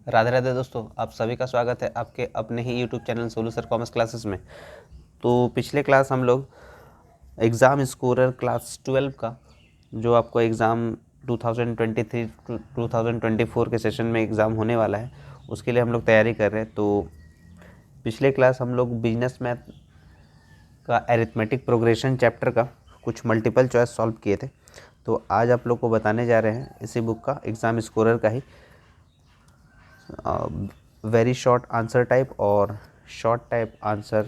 राधे राधे दोस्तों, आप सभी का स्वागत है आपके अपने ही YouTube channel Solu sir commerce classes में। तो पिछले क्लास हम लोग एग्ज़ाम स्कोरर क्लास 12 का जो आपको एग्ज़ाम 2023 2024 के सेशन में एग्ज़ाम होने वाला है, उसके लिए हम लोग तैयारी कर रहे हैं। तो पिछले क्लास हम लोग बिजनेस मैथ का एरिथमेटिक प्रोग्रेशन चैप्टर का कुछ मल्टीपल चॉइस सॉल्व किए थे। तो आज आप लोग को बताने जा रहे हैं इसी बुक का एग्ज़ाम स्कोरर का ही वेरी शॉर्ट आंसर टाइप और शॉर्ट टाइप आंसर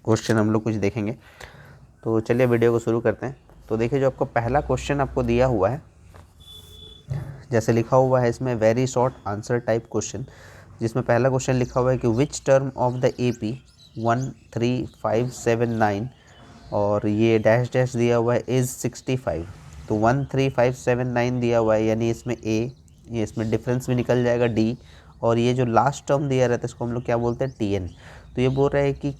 क्वेश्चन हम लोग कुछ देखेंगे। तो चलिए वीडियो को शुरू करते हैं। तो देखिए, जो आपको पहला क्वेश्चन आपको दिया हुआ है, जैसे लिखा हुआ है इसमें very short answer type question, जिसमें पहला क्वेश्चन लिखा हुआ है कि which term of the AP 13579 और ये डैश डैश दिया हुआ है इज़ 65। तो 13579 दिया हुआ है, यानी इसमें ये इसमें डिफरेंस भी निकल जाएगा D, और ये जो लास्ट टर्म दिया रहता है इसको हम लोग क्या बोलते हैं, TN। तो ये बोल रहे हैं कि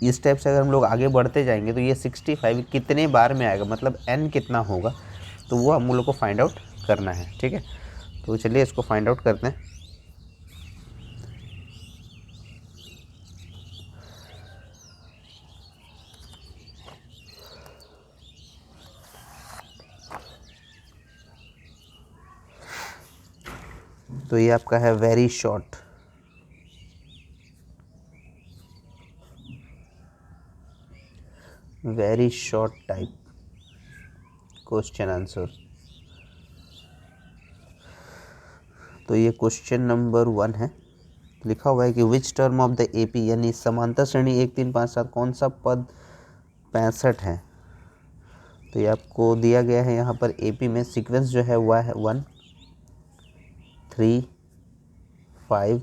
इस टाइप से अगर हम लोग आगे बढ़ते जाएंगे तो ये 65 कितने बार में आएगा, मतलब N कितना होगा, तो वो हम लोग को फाइंड आउट करना है। ठीक है, तो चलिए इसको फाइंड आउट करते हैं। तो ये आपका है very short, type question answer. तो ये क्वेश्चन नंबर 1 है। लिखा हुआ है कि which term of the AP, यानी समांतर श्रेणी 1 3 5 7 कौन सा पद 65 है। तो ये आपको दिया गया है यहाँ पर AP में सीक्वेंस जो है वह है 1 3 5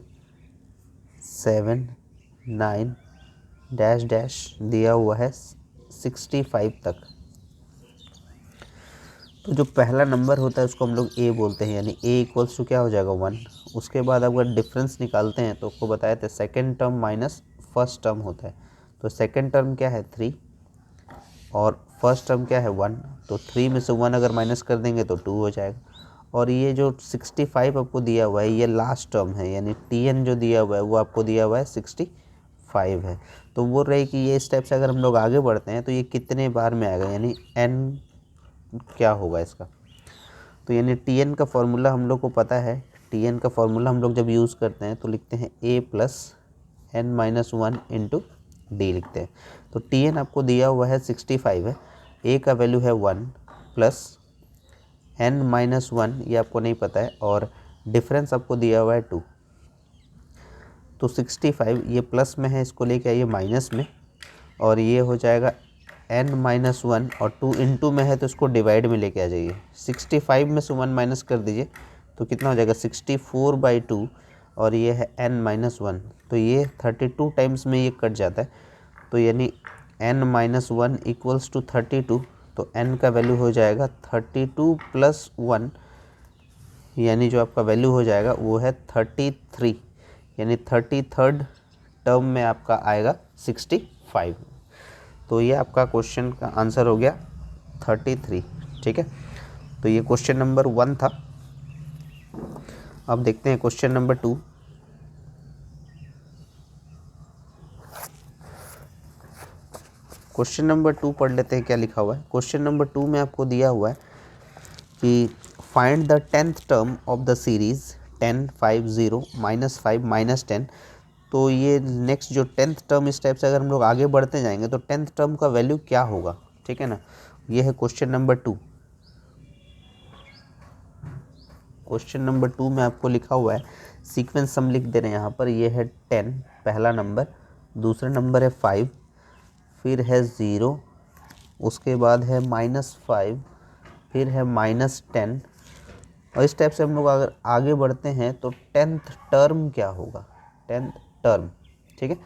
7 9 डैश डैश दिया हुआ है 65 तक। तो जो पहला नंबर होता है उसको हम लोग A बोलते हैं, यानी A इक्वल्स टू क्या हो जाएगा 1। उसके बाद अगर डिफरेंस निकालते हैं तो आपको बताया था second term minus first term होता है। तो सेकेंड टर्म क्या है 3 और फर्स्ट टर्म क्या है 1। तो 3 में से 1 अगर माइनस कर देंगे तो 2 हो जाएगा। और ये जो 65 आपको दिया हुआ है ये लास्ट टर्म है, यानी TN जो दिया हुआ है वो आपको दिया हुआ है 65 है। तो बोल रहे कि ये स्टेप से अगर हम लोग आगे बढ़ते हैं तो ये कितने बार में आएगा, यानी N क्या होगा इसका। तो यानी TN का फॉर्मूला हम लोग को पता है। TN का फॉर्मूला हम लोग जब यूज़ करते हैं तो लिखते हैं A plus N-1 into D लिखते हैं। तो TN आपको दिया हुआ है 65 है, A का वैल्यू है 1 प्लस N-1 ये आपको नहीं पता है, और डिफरेंस आपको दिया हुआ है 2। तो 65 ये प्लस में है, इसको लेके आइए माइनस में, और ये हो जाएगा N-1 और 2 इंटू में है तो इसको डिवाइड में लेके आ जाइए। 65 में से 1 माइनस कर दीजिए तो कितना हो जाएगा 64/2, और ये है N-1। तो ये 32 टाइम्स में ये कट जाता है। तो यानी N-1 इक्वल्स टू 32। तो N का वैल्यू हो जाएगा 32 प्लस 1, यानी जो आपका वैल्यू हो जाएगा वो है 33, यानी 33rd टर्म में आपका आएगा 65। तो ये आपका क्वेश्चन का आंसर हो गया 33। ठीक है, तो ये क्वेश्चन नंबर 1 था। अब देखते हैं क्वेश्चन नंबर 2। क्वेश्चन नंबर 2 पढ़ लेते हैं क्या लिखा हुआ है। क्वेश्चन नंबर 2 में आपको दिया हुआ है कि find the 10th term of the series 10 5 0 -5 -10। तो ये नेक्स्ट जो 10th टर्म, इस टाइप से अगर हम लोग आगे बढ़ते जाएंगे तो 10th टर्म का वैल्यू क्या होगा। ठीक है ना, ये है क्वेश्चन नंबर 2। क्वेश्चन नंबर 2 में आपको लिखा हुआ है, सीक्वेंस हम लिख दे रहे हैं यहाँ पर। ये है 10 पहला नंबर, दूसरा नंबर है 5, फिर है 0, उसके बाद है -5, फिर है -10। और इस टाइप से हम लोग अगर आगे बढ़ते हैं तो 10th टर्म क्या होगा, 10th टर्म। ठीक है,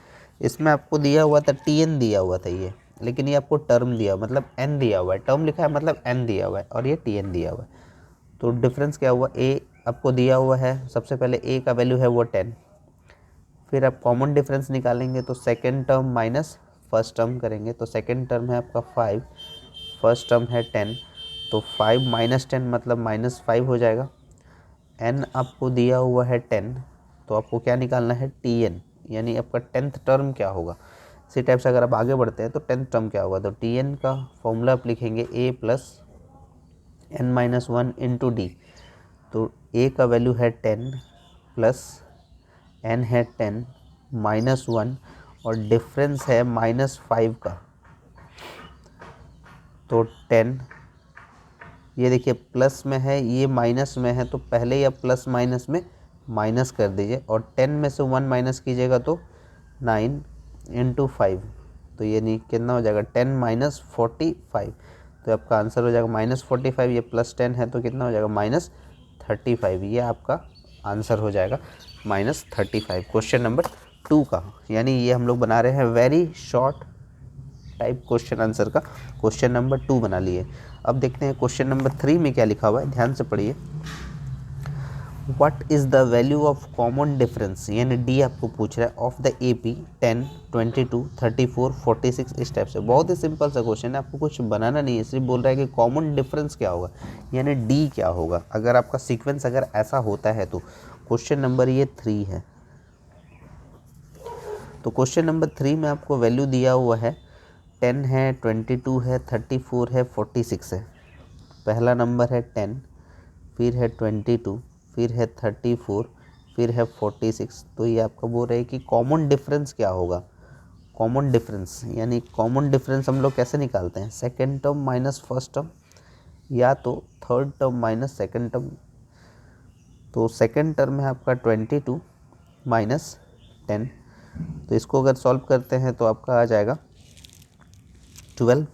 इसमें आपको दिया हुआ था TN दिया हुआ था ये, लेकिन ये आपको टर्म दिया हुआ, मतलब N दिया हुआ है। टर्म लिखा है मतलब N दिया हुआ है, और ये TN दिया हुआ है। तो डिफरेंस क्या हुआ, A आपको दिया हुआ है। सबसे पहले A का वैल्यू है वो 10, फिर आप कॉमन डिफरेंस निकालेंगे तो second term minus first term करेंगे। तो सेकेंड टर्म है आपका 5, फर्स्ट टर्म है 10, तो 5 - 10 मतलब -5 हो जाएगा। n आपको दिया हुआ है 10, तो आपको क्या निकालना है tn, यानी आपका 10th टर्म क्या होगा। इसी टाइप से अगर आप आगे बढ़ते हैं तो 10th टर्म क्या होगा, तो tn का फॉर्मूला आप लिखेंगे a plus n minus 1 into D. तो a का वैल्यू है 10 प्लस n है 10 माइनस 1 और डिफरेंस है -5 का, तो 10, ये देखिए प्लस में है ये माइनस में है, तो पहले ही आप प्लस माइनस में माइनस कर दीजिए और 10 में से 1 माइनस कीजिएगा तो 9 इंटू 5, तो ये नहीं कितना हो जाएगा 10 माइनस 45, तो आपका आंसर हो जाएगा -45, ये प्लस 10 है तो कितना हो जाएगा -35, ये आपका आंसर हो जाएगा -35 क्वेश्चन नंबर 2 का। यानी ये हम लोग बना रहे हैं very short type question answer का, क्वेश्चन नंबर 2 बना लिए। अब देखते हैं क्वेश्चन नंबर 3 में क्या लिखा हुआ है, ध्यान से पढ़िए। What is the value of common difference, यानी डी आपको पूछ रहा है, ऑफ द AP 10, 22, 34, 46, इस टाइप से। बहुत ही सिंपल सा क्वेश्चन है, आपको कुछ बनाना नहीं है, सिर्फ बोल रहा है कि कॉमन डिफरेंस क्या होगा, यानी डी क्या होगा। अगर आपका सीक्वेंस अगर ऐसा होता है तो क्वेश्चन नंबर ये 3 है। तो क्वेश्चन नंबर 3 में आपको वैल्यू दिया हुआ है 10 है, 22 है, 34 है, 46 है। पहला नंबर है 10, फिर है 22, फिर है 34, फिर है 46। तो ये आपका बोल रहे हैं कि कॉमन डिफरेंस क्या होगा। कॉमन डिफरेंस यानी कॉमन डिफरेंस हम लोग कैसे निकालते हैं, second term minus first term या तो third term minus second term. तो सेकेंड टर्म है आपका 22 माइनस 10, तो इसको अगर सॉल्व करते हैं तो आपका आ जाएगा 12।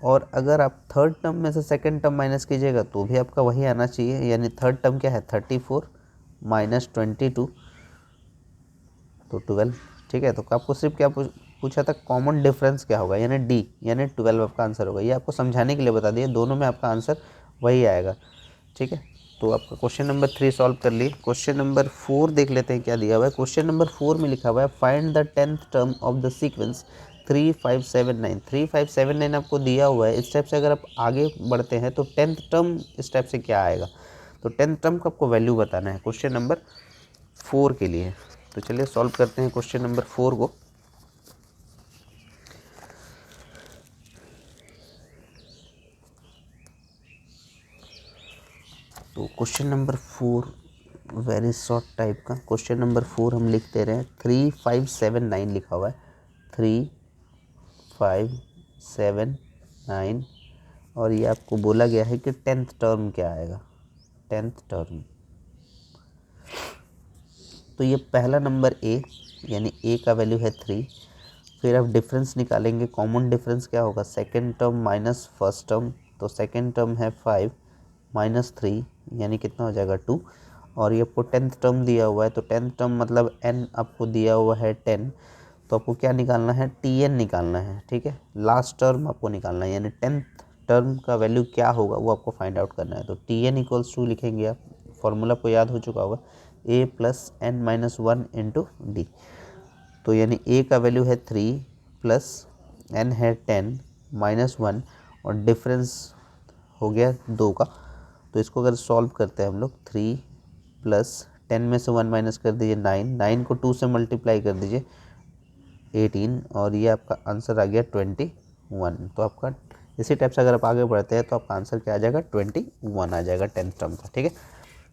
और अगर आप थर्ड टर्म में से सेकंड टर्म माइनस कीजिएगा तो भी आपका वही आना चाहिए, यानी थर्ड टर्म क्या है 34 माइनस 22, तो 12। ठीक है, तो आपको सिर्फ क्या पूछा था, कॉमन डिफरेंस क्या होगा, यानी डी, यानी 12 आपका आंसर होगा। ये आपको समझाने के लिए बता दिए, दोनों में आपका आंसर वही आएगा। ठीक है, तो आपका क्वेश्चन नंबर 3 सॉल्व कर लिए। क्वेश्चन नंबर 4 देख लेते हैं क्या दिया हुआ है। क्वेश्चन नंबर 4 में लिखा हुआ है find the 10th term of the sequence 3579। 3579 आपको दिया हुआ है। इस टाइप से अगर आप आगे बढ़ते हैं तो 10th टर्म इस टाइप से क्या आएगा, तो 10th टर्म का आपको वैल्यू बताना है क्वेश्चन नंबर 4 के लिए। तो चलिए सॉल्व करते हैं क्वेश्चन नंबर 4 को। तो question number 4 very short type का क्वेश्चन नंबर 4 हम लिख दे रहे हैं। 3579 लिखा हुआ है, 3579, और ये आपको बोला गया है कि 10th टर्म क्या आएगा, 10th टर्म। तो ये पहला नंबर ए, यानी ए का वैल्यू है 3। फिर आप डिफरेंस निकालेंगे, कॉमन डिफरेंस क्या होगा, second term minus first term, तो सेकेंड टर्म है 5 माइनस 3, यानी कितना हो जाएगा 2। और ये आपको 10th टर्म दिया हुआ है, तो 10th टर्म मतलब n आपको दिया हुआ है 10, तो आपको क्या निकालना है, tn निकालना है। ठीक है, लास्ट टर्म आपको निकालना है, यानी 10th टर्म का वैल्यू क्या होगा वो आपको फाइंड आउट करना है। तो tn इक्वल्स टू लिखेंगे आप, फॉर्मूला आपको याद हो चुका होगा, a plus n minus 1 into D. तो यानी a का वैल्यू है 3 प्लस n है 10 माइनस 1 और डिफरेंस हो गया 2 का। तो इसको अगर सॉल्व करते हैं हम लोग, 3 प्लस 10 में से 1 माइनस कर दीजिए 9, 9 को 2 से मल्टीप्लाई कर दीजिए 18, और ये आपका आंसर आ गया 21। तो आपका इसी टाइप से अगर आप आगे बढ़ते हैं तो आपका आंसर क्या आ जाएगा, 21 आ जाएगा 10th टर्म का। ठीक है,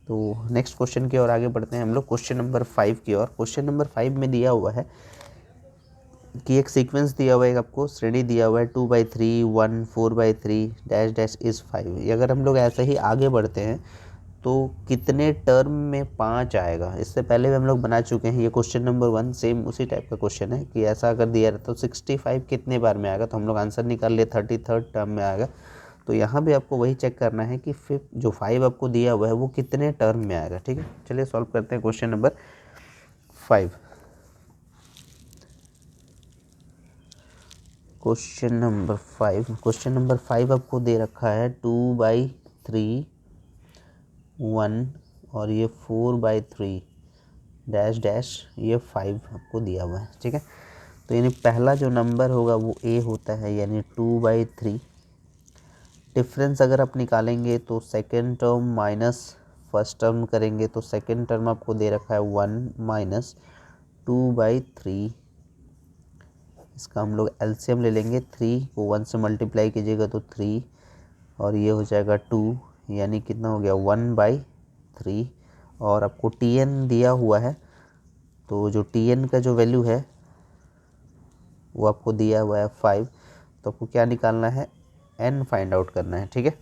तो नेक्स्ट क्वेश्चन की ओर आगे बढ़ते हैं हम लोग, क्वेश्चन नंबर 5 की ओर। क्वेश्चन नंबर 5 में दिया हुआ है कि एक सीक्वेंस दिया हुआ है, आपको श्रेणी दिया हुआ है 2/3, 1, 4/3, डैश डैश इज़ 5। अगर हम लोग ऐसे ही आगे बढ़ते हैं तो कितने टर्म में 5 आएगा। इससे पहले भी हम लोग बना चुके हैं, ये क्वेश्चन नंबर 1 सेम उसी टाइप का क्वेश्चन है कि ऐसा अगर दिया रहता तो 65 कितने बार में आएगा, तो हम लोग आंसर निकाल लिए 33rd टर्म में आएगा। तो यहाँ भी आपको वही चेक करना है कि फिर जो 5 आपको दिया हुआ है वो कितने टर्म में आएगा। ठीक है, चलिए सॉल्व करते हैं क्वेश्चन नंबर 5। क्वेश्चन नंबर 5 आपको दे रखा है 2/3, 1 और ये 4/3 डैश डैश, ये 5 आपको दिया हुआ है। ठीक है, तो यानी पहला जो नंबर होगा वो ए होता है, यानी 2/3। डिफरेंस अगर आप निकालेंगे तो second term minus first term करेंगे तो सेकेंड टर्म आपको दे रखा है 1 माइनस 2/3। इसका हम लोग एलसीएम ले लेंगे, 3 को 1 से मल्टीप्लाई कीजिएगा तो 3 और ये हो जाएगा 2, यानी कितना हो गया 1/3। और आपको टीएन दिया हुआ है, तो जो टीएन का जो वैल्यू है वो आपको दिया हुआ है 5। तो आपको क्या निकालना है, एन फाइंड आउट करना है, ठीक है।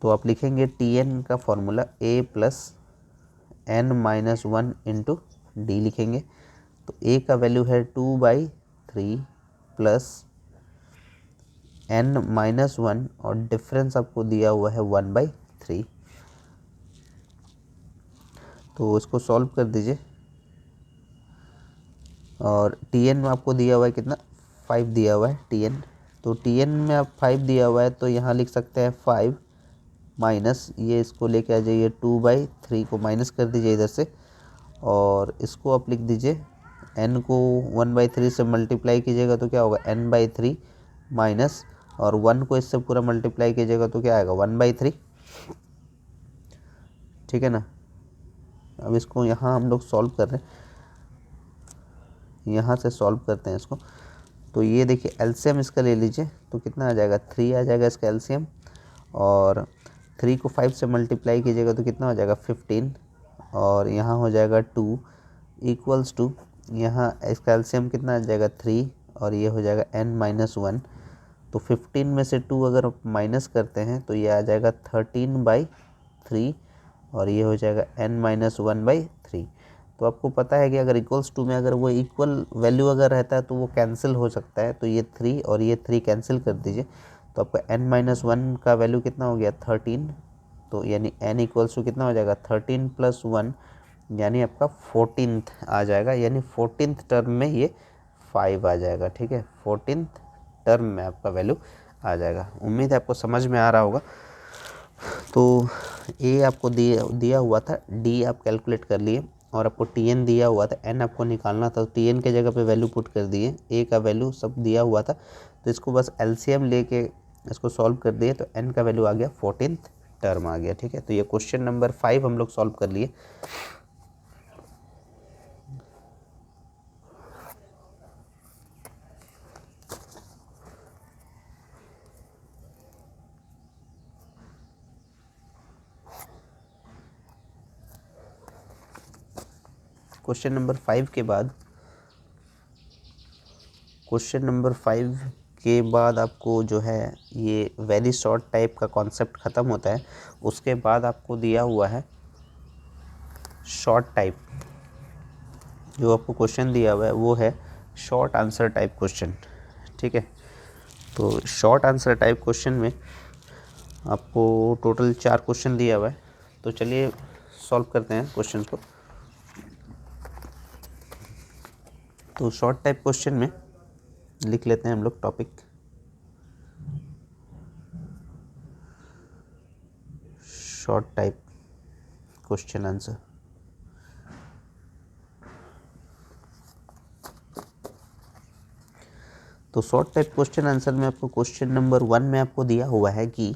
तो आप लिखेंगे टीएन का formula a plus N minus 1 into D लिखेंगे। तो a का वैल्यू है 2/3 प्लस n माइनस 1 और डिफरेंस आपको दिया हुआ है 1/3। तो इसको सॉल्व कर दीजिए और टीएन में आपको दिया हुआ है कितना, 5 दिया हुआ है टीएन। तो टीएन में आप 5 दिया हुआ है तो यहाँ लिख सकते हैं 5 माइनस, ये इसको लेके आ जाइए 2/3 को माइनस कर दीजिए इधर से, और इसको आप लिख दीजिए n को 1/3 से मल्टीप्लाई कीजिएगा तो क्या होगा n/3 माइनस, और 1 को इससे पूरा मल्टीप्लाई कीजिएगा तो क्या आएगा 1/3, ठीक है ना। अब इसको यहाँ हम लोग सॉल्व कर रहे हैं, यहाँ से सॉल्व करते हैं इसको। तो ये देखिए एलसीएम इसका ले लीजिए तो कितना आ जाएगा 3 आ जाएगा इसका एलसीएम, और 3 को 5 से मल्टीप्लाई कीजिएगा तो कितना हो जाएगा 15, और यहाँ हो जाएगा 2 इक्वल्स टू, यहाँ इसका एलसीएम कितना आ जाएगा 3 और ये हो जाएगा n-1। तो 15 में से 2 अगर माइनस करते हैं तो ये आ जाएगा 13/3 और ये हो जाएगा n-1/3। तो आपको पता है कि अगर इक्वल्स टू में अगर वो इक्वल वैल्यू अगर रहता है तो वो कैंसिल हो सकता है, तो ये 3 और ये 3 कैंसिल कर दीजिए तो आपका n-1 का वैल्यू कितना हो गया 13। तो यानी n इक्वल्स टू कितना हो जाएगा 13 + 1 यानी आपका 14th आ जाएगा, यानी 14th टर्म में ये 5 आ जाएगा, ठीक है। 14th टर्म में आपका वैल्यू आ जाएगा। उम्मीद है आपको समझ में आ रहा होगा। तो ए आपको दिया हुआ था, डी आप कैलकुलेट कर लिए, और आपको टीएन दिया हुआ था, एन आपको निकालना था, तो टीएन के जगह पे वैल्यू पुट कर दिए, ए का वैल्यू सब दिया हुआ था, तो इसको बस एलसीएम लेके इसको सॉल्व कर दिए तो एन का वैल्यू आ गया 14th टर्म आ गया, ठीक है। तो ये क्वेश्चन नंबर 5 हम लोग सॉल्व कर लिए। क्वेश्चन नंबर 5 के बाद आपको जो है ये वेरी शॉर्ट टाइप का कॉन्सेप्ट ख़त्म होता है। उसके बाद आपको दिया हुआ है शॉर्ट टाइप, जो आपको क्वेश्चन दिया हुआ है वो है शॉर्ट आंसर टाइप क्वेश्चन, ठीक है। तो शॉर्ट आंसर टाइप क्वेश्चन में आपको टोटल 4 क्वेश्चन दिया हुआ है, तो चलिए सॉल्व करते हैं क्वेश्चन को। तो शॉर्ट टाइप क्वेश्चन में लिख लेते हैं हम लोग topic, short type question answer. तो शॉर्ट टाइप क्वेश्चन आंसर में आपको क्वेश्चन नंबर 1 में आपको दिया हुआ है कि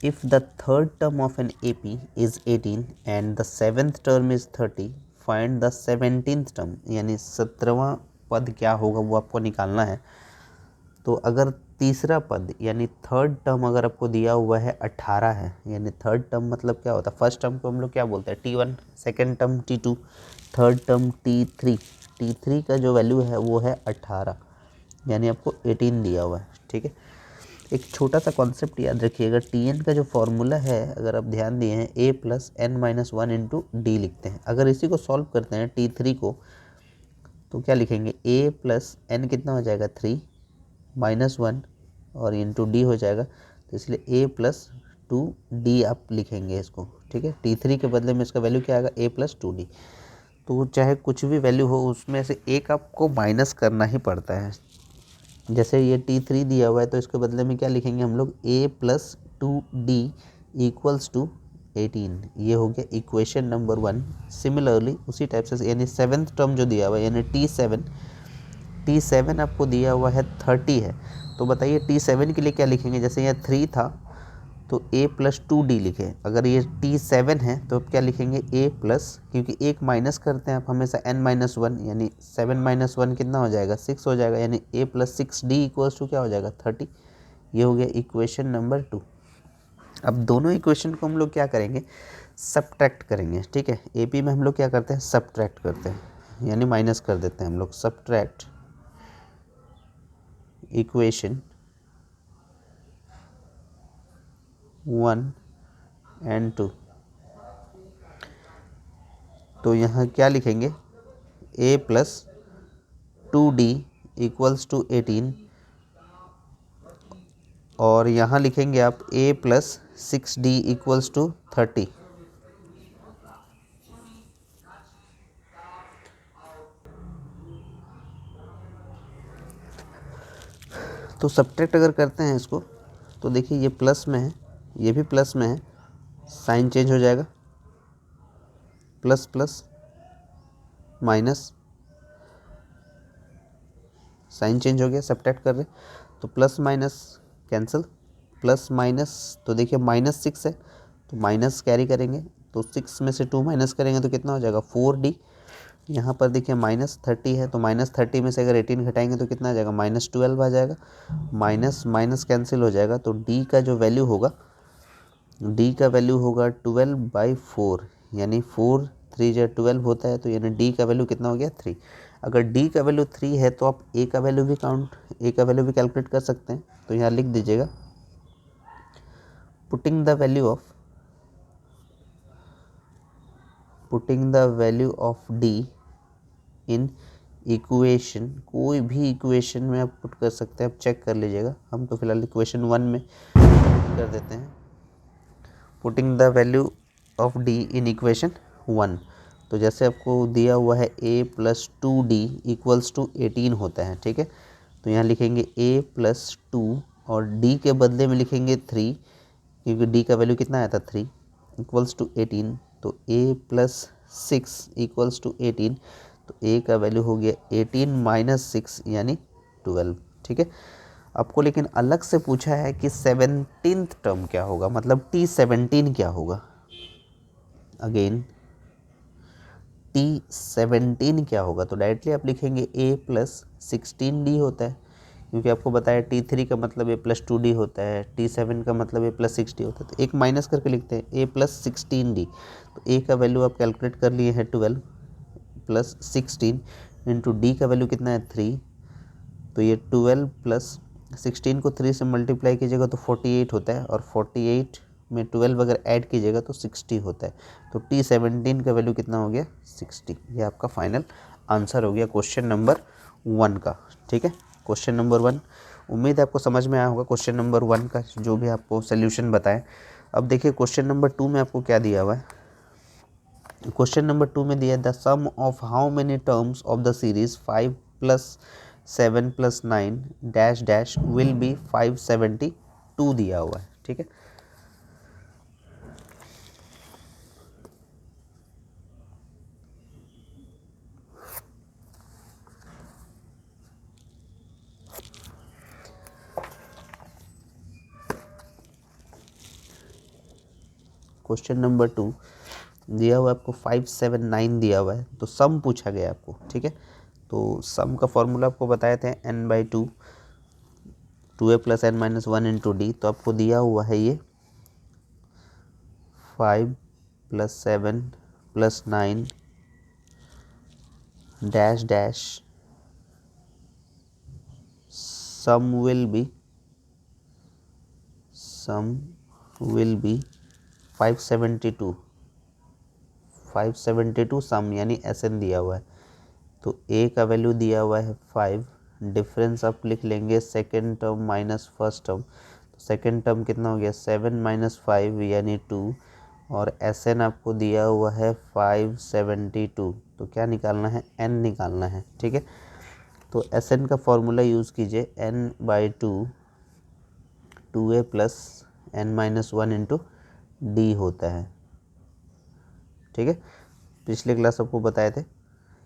if the third term of an AP is 18 and the 7th term is 30, find the 17th term, यानी 17वां पद क्या होगा वो आपको निकालना है। तो अगर तीसरा पद यानी थर्ड टर्म अगर आपको दिया हुआ है 18 है, यानी थर्ड टर्म मतलब क्या होता है, फर्स्ट टर्म को हम लोग क्या बोलते हैं T1, second term T2, third term T3। T3 का जो वैल्यू है वो है 18, यानी आपको 18 दिया हुआ है, ठीक है। एक छोटा सा कॉन्सेप्ट याद रखिएगा, TN का जो फॉर्मूला है अगर आप ध्यान दिए हैं a + n-1 इंटू डी लिखते हैं। अगर इसी को सॉल्व करते हैं T3 को तो क्या लिखेंगे a + n कितना हो जाएगा 3 - 1 और इंटू डी हो जाएगा, तो इसलिए a + 2d आप लिखेंगे इसको, ठीक है। T3 के बदले में इसका वैल्यू क्या आएगा a + 2d। तो चाहे कुछ भी वैल्यू हो उसमें से एक आपको माइनस करना ही पड़ता है। जैसे ये T3 दिया हुआ है तो इसके बदले में क्या लिखेंगे हम लोग a + 2d = 18। ये हो गया इक्वेशन नंबर 1। सिमिलरली उसी टाइप से यानी 7th टर्म जो दिया हुआ है यानी T7 आपको दिया हुआ है 30 है, तो बताइए T7 के लिए क्या लिखेंगे। जैसे यहाँ 3 था तो a प्लस 2d लिखें। अगर ये t7 है तो अब क्या लिखेंगे a प्लस, क्योंकि एक माइनस करते हैं आप हमेशा n-1, यानी 7 - 1 कितना हो जाएगा 6 हो जाएगा, यानी a plus 6d equals to क्या हो जाएगा 30। ये हो गया इक्वेशन नंबर 2। अब दोनों इक्वेशन को हम लोग क्या करेंगे, सब्ट्रैक्ट करेंगे। ठीक है, AP में हम लोग क्या करते हैं, सब्ट्रैक्ट करते हैं, यानी माइनस कर देते हैं हम लोग। Subtract equation 1 and 2। तो यहाँ क्या लिखेंगे, a plus 2d equals to 18, और यहाँ लिखेंगे आप a plus 6d equals to 30। तो सब्ट्रैक्ट अगर करते हैं इसको तो देखिए ये प्लस में है, ये भी प्लस में है, साइन चेंज हो जाएगा, plus plus minus, sign change हो गया, सब्ट्रैक्ट कर रहे तो plus minus cancel, plus minus, तो देखिए -6 है तो माइनस कैरी करेंगे, तो 6 में से 2 माइनस करेंगे तो कितना हो जाएगा 4d। यहाँ पर देखिए -30 है तो -30 में से अगर 18 घटाएंगे तो कितना आ जाएगा -12 आ जाएगा, माइनस माइनस कैंसिल हो जाएगा। तो d का जो वैल्यू होगा, d का वैल्यू होगा 12/4, यानी 4 3 जो 12 होता है, तो यानी d का वैल्यू कितना हो गया 3। अगर d का वैल्यू 3 है तो आप a का वैल्यू भी कैलकुलेट कर सकते हैं। तो यहाँ लिख दीजिएगा, putting the value of d in equation, कोई भी इक्वेशन में आप पुट कर सकते हैं, आप चेक कर लीजिएगा। हम तो फिलहाल इक्वेशन 1 में कर देते हैं, putting the value of d in equation 1। तो जैसे आपको दिया हुआ है a plus 2d equals to 18 होता है। ठीक है, तो यहाँ लिखेंगे a प्लस 2 और d के बदले में लिखेंगे 3, क्योंकि d का वैल्यू कितना आया था 3, इक्वल्स टू 18। तो a प्लस 6 इक्वल्स टू 18, तो a का वैल्यू हो गया 18 - 6 यानी 12। ठीक है, आपको लेकिन अलग से पूछा है कि 17th टर्म क्या होगा, मतलब t17 क्या होगा। अगेन t17 क्या होगा, तो डायरेक्टली आप लिखेंगे a प्लस 16d होता है, क्योंकि आपको बताया t3 का मतलब a प्लस 2d होता है, t7 का मतलब a प्लस 6d होता है, तो एक माइनस करके लिखते हैं a प्लस 16d। तो a का वैल्यू आप कैलकुलेट कर लिए हैं 12 प्लस 16 इंटू d का वैल्यू कितना है 3, तो ये 12 प्लस 16 को 3 से मल्टीप्लाई कीजिएगा तो 48 होता है, और 48 में 12 अगर ऐड कीजिएगा तो 60 होता है। तो t17 का वैल्यू कितना हो गया 60। ये आपका फाइनल आंसर हो गया क्वेश्चन नंबर 1 का। ठीक है, क्वेश्चन नंबर 1 उम्मीद है आपको समझ में आया होगा, क्वेश्चन नंबर 1 का जो भी आपको सोल्यूशन बताएं। अब देखिए क्वेश्चन नंबर 2 में आपको क्या दिया हुआ है। क्वेश्चन नंबर 2 में दिया the sum of how many terms of the series 5 + 7 + 9 dash dash will be 572 दिया हुआ है। ठीक है, क्वेश्चन नंबर 2 दिया हुआ है आपको 579 दिया हुआ है, तो सम पूछा गया आपको। ठीक है, तो सम का फॉर्मूला आपको बताए थे n/2 2a + n-1 into D. तो आपको दिया हुआ है ये 5 + 7 + 9 dash dash sum will be 572 sum, यानी SN दिया हुआ है। तो a का वैल्यू दिया हुआ है 5, डिफरेंस आप लिख लेंगे second term minus first term. तो सेकेंड टर्म कितना हो गया 7 - 5 यानी 2, और SN आपको दिया हुआ है 572। तो क्या निकालना है, n निकालना है। ठीक है, तो SN का फॉर्मूला यूज़ कीजिए, n/2 2a + n-1 into D होता है। ठीक है, पिछले क्लास आपको बताए थे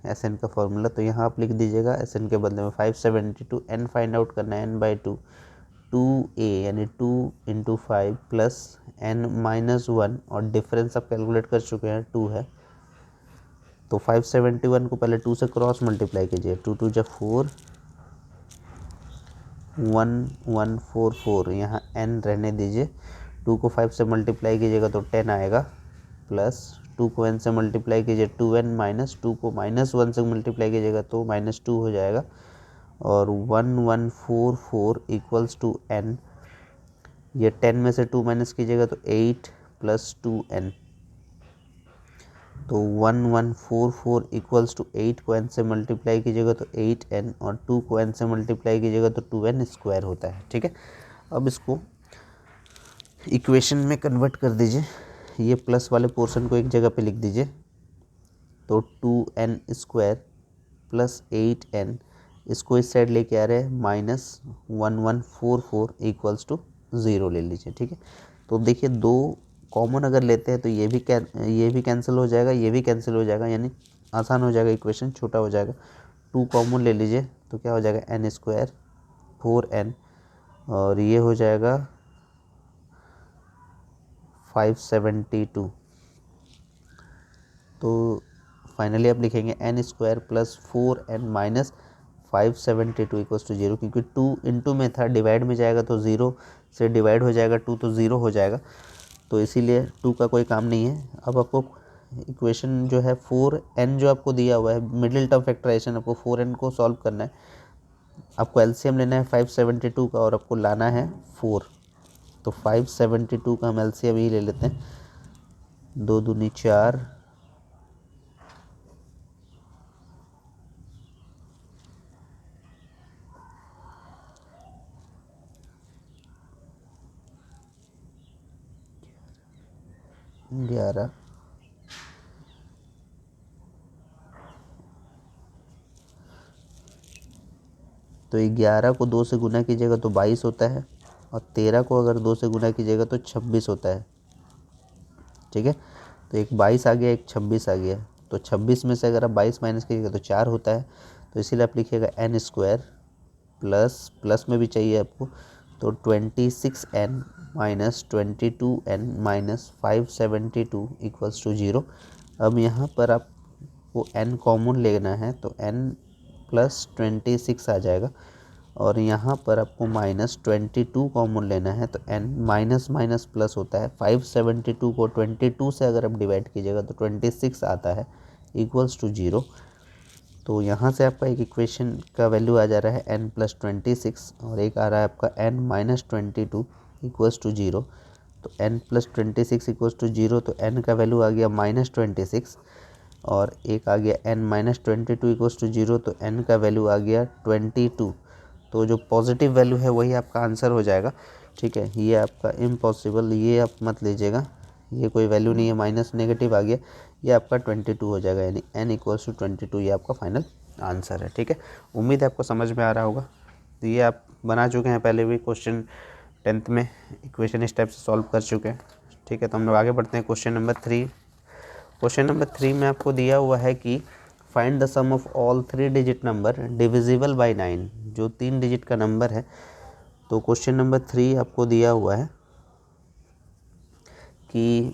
SN का फॉर्मूला, तो यहाँ आप लिख दीजिएगा SN के बदले में 572, n फाइंड आउट करना है n/2 2a यानी 2 इंटू 5 प्लस n-1 और डिफरेंस आप कैलकुलेट कर चुके हैं 2 है, तो 571 को पहले 2 से क्रॉस मल्टीप्लाई कीजिए, 2 2 जा 4, 1144, यहाँ n रहने दीजिए, 2 को 5 से मल्टीप्लाई कीजिएगा तो 10 आएगा, प्लस 2 को n से मल्टीप्लाई कीजिए 2n, माइनस 2 को -1 से मल्टीप्लाई कीजिएगा तो -2 हो जाएगा, और 1144 इक्वल्स टू n, ये 10 में से 2 माइनस कीजिएगा तो 8 प्लस 2n, तो 1144 इक्वल्स टू 8 को n से मल्टीप्लाई कीजिएगा तो 8n, और 2 को n से मल्टीप्लाई कीजिएगा तो 2n स्क्वायर होता है। ठीक है, अब इसको इक्वेशन में कन्वर्ट कर दीजिए, ये प्लस वाले पोर्शन को एक जगह पे लिख दीजिए, तो 2n स्क्वायर प्लस 8n, इसको इस साइड लेके आ रहे हैं -1144 इक्वल्स टू 0 ले लीजिए। ठीक है, तो देखिए दो कॉमन अगर लेते हैं तो ये भी कैंसिल हो जाएगा, ये भी कैंसिल हो जाएगा, यानी आसान हो जाएगा, इक्वेशन छोटा हो जाएगा। 2 कॉमन ले लीजिए तो क्या हो जाएगा n स्क्वायर 4n, और ये हो जाएगा 572, तो फाइनली आप लिखेंगे n square plus 4n minus 572 equals to 0, क्योंकि 2 इंटू में था, डिवाइड में जाएगा तो 0 से डिवाइड हो जाएगा 2 तो 0 हो जाएगा, तो इसीलिए 2 का कोई काम नहीं है। अब आपको इक्वेशन जो है 4n जो आपको दिया हुआ है, मिडिल टर्म फैक्टराइजेशन, आपको 4n को सॉल्व करना है, आपको एलसीएम लेना है 572 का और आपको लाना है 4, तो 572 का हम एलसीएम ही ले लेते हैं, 2 दूनी 4, 11, तो 11 को 2 से गुना कीजिएगा तो 22 होता है, और 13 को अगर 2 से गुना कीजिएगा तो 26 होता है। ठीक है, तो एक 22 आ गया, एक 26 आ गया, तो 26 में से अगर आप 22 माइनस कीजिएगा तो 4 होता है, तो इसीलिए आप लिखिएगा n स्क्वायर प्लस में भी चाहिए आपको, तो 26n minus 22n minus 572 equals to 0। अब यहाँ पर आपको n कॉमन लेना है, तो n प्लस 26 आ जाएगा, और यहाँ पर आपको -22 कॉमन लेना है, तो n माइनस माइनस प्लस होता है, 572 को 22 से अगर आप डिवाइड कीजिएगा तो 26 आता है इक्वल्स टू 0। तो यहाँ से आपका एक इक्वेशन का वैल्यू आ जा रहा है n प्लस 26, और एक आ रहा है आपका n माइनस 22 इक्वल्स टू 0, तो n प्लस 26 इक्वल्स टू 0, तो n का वैल्यू आ गया -26, और एक आ गया n माइनस 22 इक्वल्स टू 0, तो n का वैल्यू आ गया 22, तो जो पॉजिटिव वैल्यू है वही आपका आंसर हो जाएगा। ठीक है, ये आपका इम्पॉसिबल, ये आप मत लीजिएगा, ये कोई वैल्यू नहीं है, माइनस नेगेटिव आ गया, ये आपका 22 हो जाएगा, यानी n इक्वल्स टू 22, ये आपका फाइनल आंसर है। ठीक है, उम्मीद है आपको समझ में आ रहा होगा। तो ये आप बना चुके हैं पहले भी क्वेश्चन 10th में, इक्वेशन इस टाइप से सॉल्व कर चुके हैं। ठीक है, तो हम लोग आगे बढ़ते हैं क्वेश्चन नंबर 3। क्वेश्चन नंबर 3 में आपको दिया हुआ है कि find the sum of all 3 digit number divisible by 9, जो 3 डिजिट का नंबर है। तो क्वेश्चन नंबर 3 आपको दिया हुआ है कि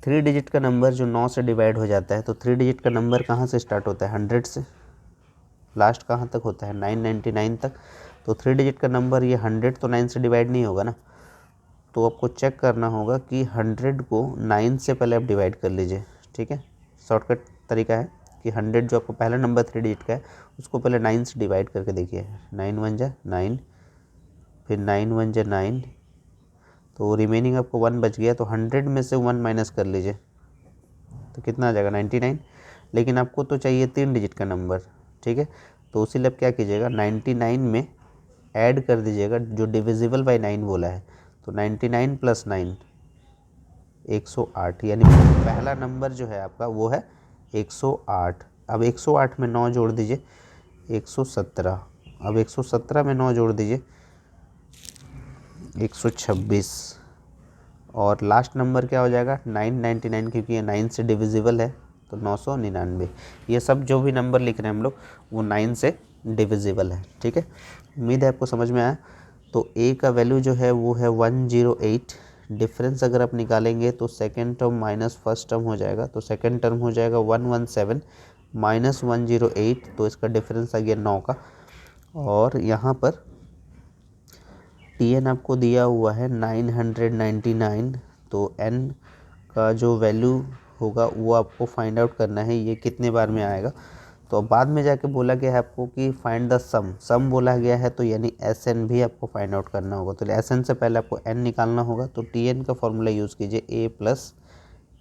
3 डिजिट का नंबर जो 9 से डिवाइड हो जाता है, तो 3 डिजिट का नंबर कहाँ से स्टार्ट होता है, 100 से, लास्ट कहाँ तक होता है 999 तक। तो 3 डिजिट का नंबर ये 100 तो 9 से डिवाइड नहीं होगा ना, तो आपको चेक करना होगा कि 100 को 9 से पहले आप डिवाइड कर लीजिए। ठीक है, शॉर्टकट तरीका है कि 100 जो आपको पहला नंबर 3 डिजिट का है उसको पहले 9 से डिवाइड करके देखिए, 9 1 जा 9, फिर 9 1 जा 9, तो रिमेनिंग आपको 1 बच गया, तो 100 में से 1 माइनस कर लीजिए तो कितना आ जाएगा 99। लेकिन आपको तो चाहिए 3 डिजिट का नंबर। ठीक है, तो उसी आप क्या कीजिएगा 99 में ऐड कर दीजिएगा जो डिविजिबल बाय 9 बोला है, तो 99 प्लस 9 108, यानी पहला नंबर जो है आपका वो है 108। अब 108 में 9 जोड़ दीजिए 117, अब 117 में 9 जोड़ दीजिए 126, और लास्ट नंबर क्या हो जाएगा 999, क्योंकि ये 9 से डिविजिबल है, तो 999। ये सब जो भी नंबर लिख रहे हैं हम लोग वो 9 से डिविजिबल है। ठीक है, उम्मीद है आपको समझ में आया। तो ए का वैल्यू जो है वो है 108। डिफरेंस अगर आप निकालेंगे तो second term minus first term हो जाएगा, तो सेकेंड टर्म हो जाएगा 117 माइनस 108, तो इसका डिफरेंस आ गया 9 का। और यहाँ पर टी एन आपको दिया हुआ है 999, तो एन का जो वैल्यू होगा वो आपको फाइंड आउट करना है ये कितने बार में आएगा। तो बाद में जाके बोला गया है आपको कि फाइंड द सम बोला गया है, तो यानी एस एन भी आपको फाइंड आउट करना होगा। तो एस एन से पहले आपको एन निकालना होगा, तो टी एन का फॉर्मूला यूज़ कीजिए A plus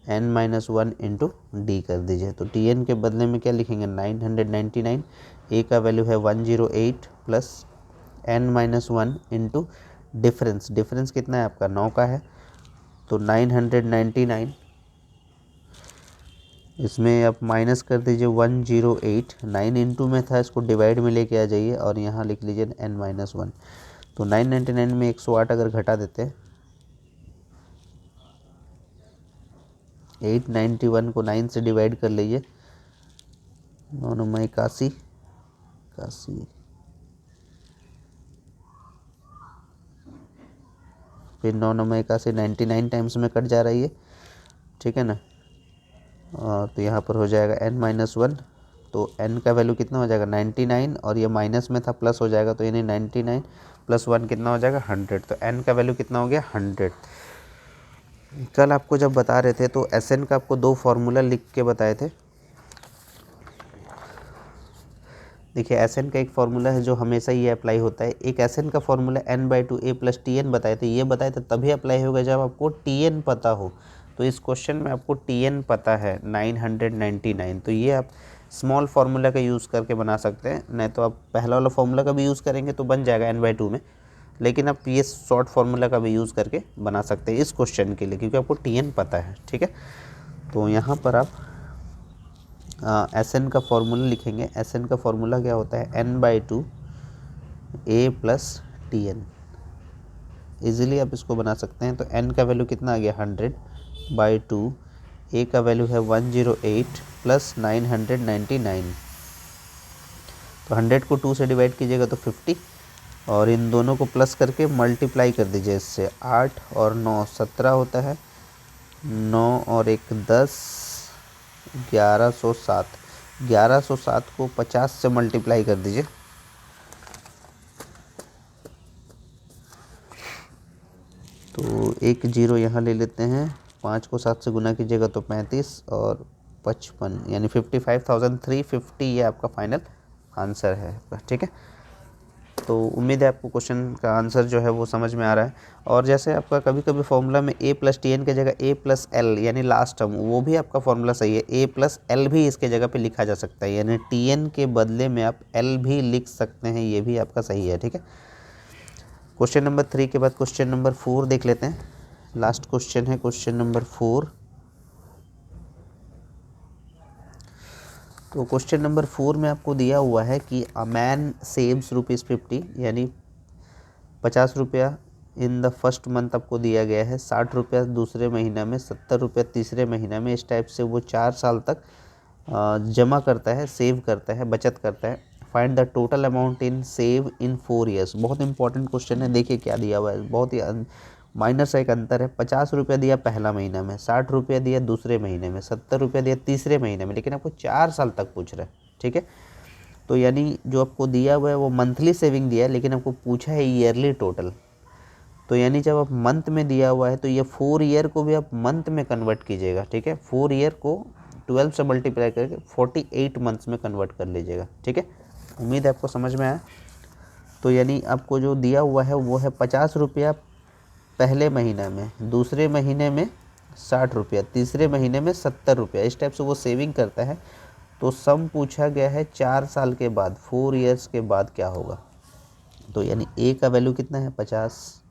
N minus 1 into D कर दीजिए। तो टी एन के बदले में क्या लिखेंगे 999, ए का वैल्यू है 108 plus N minus 1 into difference कितना है आपका 9 का है, तो 999 इसमें आप माइनस कर दीजिए 108, 9 इंटू में था, इसको डिवाइड में लेके आ जाइए और यहाँ लिख लीजिए n माइनस 1। तो 999 में 108 अगर घटा देते हैं, 891 को 9 से डिवाइड कर लीजिए, 9 9 81, फिर 9 9 81 99 टाइम्स में कट जा रही है, ठीक है ना। तो यहाँ पर हो जाएगा n माइनस 1, तो n का वैल्यू कितना हो जाएगा 99, और ये माइनस में था प्लस हो जाएगा, तो यानी 99 प्लस 1 कितना हो जाएगा 100। तो n का वैल्यू कितना हो गया 100। कल आपको जब बता रहे थे तो Sn का आपको 2 फार्मूला लिख के बताए थे। देखिए Sn का एक फार्मूला है जो हमेशा ये अप्लाई होता है, एक Sn का formula n/2 a plus T N बताए थे, ये बताए थे तभी अप्लाई होगा जब आपको टी एन पता हो। तो इस क्वेश्चन में आपको टी एन पता है 999, तो ये आप स्मॉल फार्मूला का यूज़ करके बना सकते हैं, नहीं तो आप पहला वाला फार्मूला का भी यूज़ करेंगे तो बन जाएगा n/2 में, लेकिन आप ये शॉर्ट फार्मूला का भी यूज़ करके बना सकते हैं इस क्वेश्चन के लिए, क्योंकि आपको टी एन पता है, ठीक है। तो यहाँ पर आप Sn का फार्मूला लिखेंगे। Sn का फार्मूला क्या होता है n/2 a plus T N. Easily आप इसको बना सकते हैं। तो n का वैल्यू कितना आ गया 100/2, a का वैल्यू है 108 प्लस 999। तो 100 को 2 से डिवाइड कीजिएगा तो 50, और इन दोनों को प्लस करके मल्टीप्लाई कर दीजिए इससे। 8 और 9 17 होता है, 9 और 1 10, 1107। 1107 को 50 से मल्टीप्लाई कर दीजिए, तो एक जीरो यहाँ ले लेते हैं, 5 को 7 से गुना कीजिएगा तो 35 और 55, यानी 55,350 ये आपका फाइनल आंसर है, ठीक है। तो उम्मीद है आपको क्वेश्चन का आंसर जो है वो समझ में आ रहा है। और जैसे आपका कभी कभी फॉर्मूला में a प्लस टी एन की जगह a प्लस एल यानी लास्ट टर्म, वो भी आपका फॉर्मूला सही है, a प्लस एल भी इसके जगह पे लिखा जा सकता है, यानी टी एन के बदले में आप l भी लिख सकते हैं, ये भी आपका सही है, ठीक है। क्वेश्चन नंबर 3 के बाद क्वेश्चन नंबर 4 देख लेते हैं। लास्ट क्वेश्चन है क्वेश्चन नंबर 4। तो क्वेश्चन नंबर 4 में आपको दिया हुआ है कि अ मैन सेव्स ₹50, यानी 50 रुपया इन द फर्स्ट मंथ आपको दिया गया है, 60 रुपया दूसरे महीना में, 70 रुपया तीसरे महीना में। इस टाइप से वो 4 साल तक जमा करता है, सेव करता है, बचत करता है। Find the total amount in save in 4 years. बहुत इंपॉर्टेंट क्वेश्चन है, देखिए क्या दिया हुआ है, बहुत ही माइनर सा एक अंतर है। 50 रुपया दिया पहला महीना में, 60 रुपया दिया दूसरे महीने में, 70 रुपया दिया तीसरे महीने में, लेकिन आपको 4 साल तक पूछ रहा है, ठीक है। तो यानी जो आपको दिया हुआ है वो मंथली सेविंग दिया है, लेकिन आपको पूछा है ईयरली टोटल। तो यानी जब आप मंथ में दिया हुआ है तो ये 4 ईयर को भी आप मंथ में कन्वर्ट कीजिएगा, ठीक है। 4 ईयर को 12 से मल्टीप्लाई करके 48 मंथ्स में कन्वर्ट कर लीजिएगा, ठीक है। उम्मीद है आपको समझ में आया। तो यानी आपको जो दिया हुआ है वो है 50 रुपया पहले महीने में, दूसरे महीने में 60 रुपया, तीसरे महीने में 70 रुपया। इस टाइप से वो सेविंग करता है। तो सम पूछा गया है 4 साल के बाद, 4 ईयर्स के बाद क्या होगा। तो यानी ए का वैल्यू कितना है 50,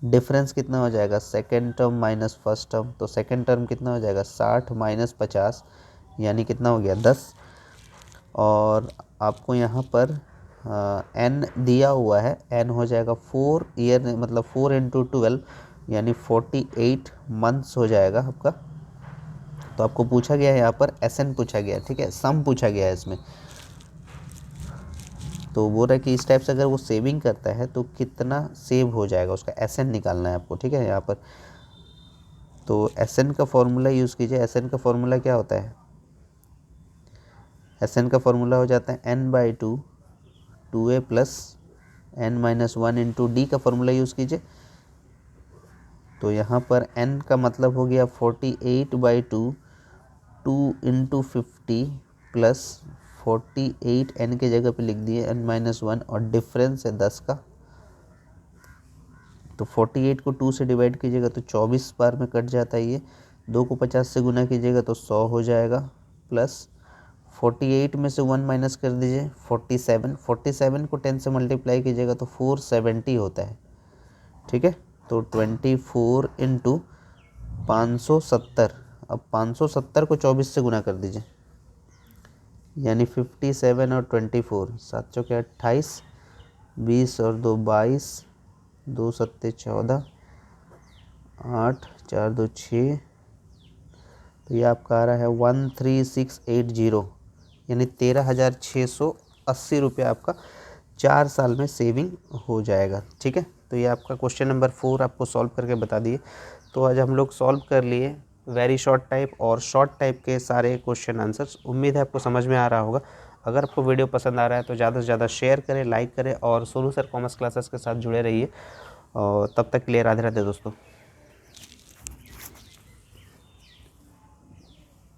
डिफरेंस कितना हो जाएगा second term minus first term, तो सेकेंड टर्म कितना हो जाएगा 60 माइनस 50, यानी कितना हो गया 10। और आपको यहाँ पर एन दिया हुआ है, एन हो जाएगा 4 ईयर, मतलब 4 इंटू 12 यानी 48 मंथ्स हो जाएगा आपका। तो आपको पूछा गया है यहाँ पर एस एन पूछा गया है, ठीक है, सम पूछा गया है इसमें। तो बोल रहा है कि इस टाइप से अगर वो सेविंग करता है तो कितना सेव हो जाएगा, उसका एसएन निकालना है आपको, ठीक है। यहाँ पर तो एसएन का फॉर्मूला यूज़ कीजिए। एसएन का फॉर्मूला क्या होता है, एसएन का फॉर्मूला हो जाता है n/2 2a plus n-1 into D का फॉर्मूला यूज़ कीजिए। तो यहाँ पर n का मतलब हो गया 48/2 2 इंटू 50 प्लस 48 n के जगह पे लिख दिए n-1 और डिफरेंस है 10 का। तो 48 को 2 से डिवाइड कीजिएगा तो 24 बार में कट जाता है ये। 2 को 50 से गुना कीजिएगा तो 100 हो जाएगा, प्लस 48 में से 1 माइनस कर दीजिए 47। 47 को 10 से मल्टीप्लाई कीजिएगा तो 470 होता है, ठीक है। तो 24 इंटू 570, अब 570 को 24 से गुना कर दीजिए, यानी 57 और 24 7 चौके 28, 20 और 2 22, 2 सत्ते 14, 8 4 2 6, तो ये आपका आ रहा है 13680, यानी 13,680 रुपये आपका 4 साल में सेविंग हो जाएगा, ठीक है। तो ये आपका क्वेश्चन नंबर 4 आपको सॉल्व करके बता दिए। तो आज हम लोग सॉल्व कर लिए वेरी शॉर्ट टाइप और शॉर्ट टाइप के सारे क्वेश्चन आंसर्स। उम्मीद है आपको समझ में आ रहा होगा। अगर आपको वीडियो पसंद आ रहा है तो ज़्यादा से ज़्यादा शेयर करें, लाइक करें और सोनू सर कॉमर्स क्लासेस के साथ जुड़े रहिए। और तब तक के लिए राधे राधे दोस्तों।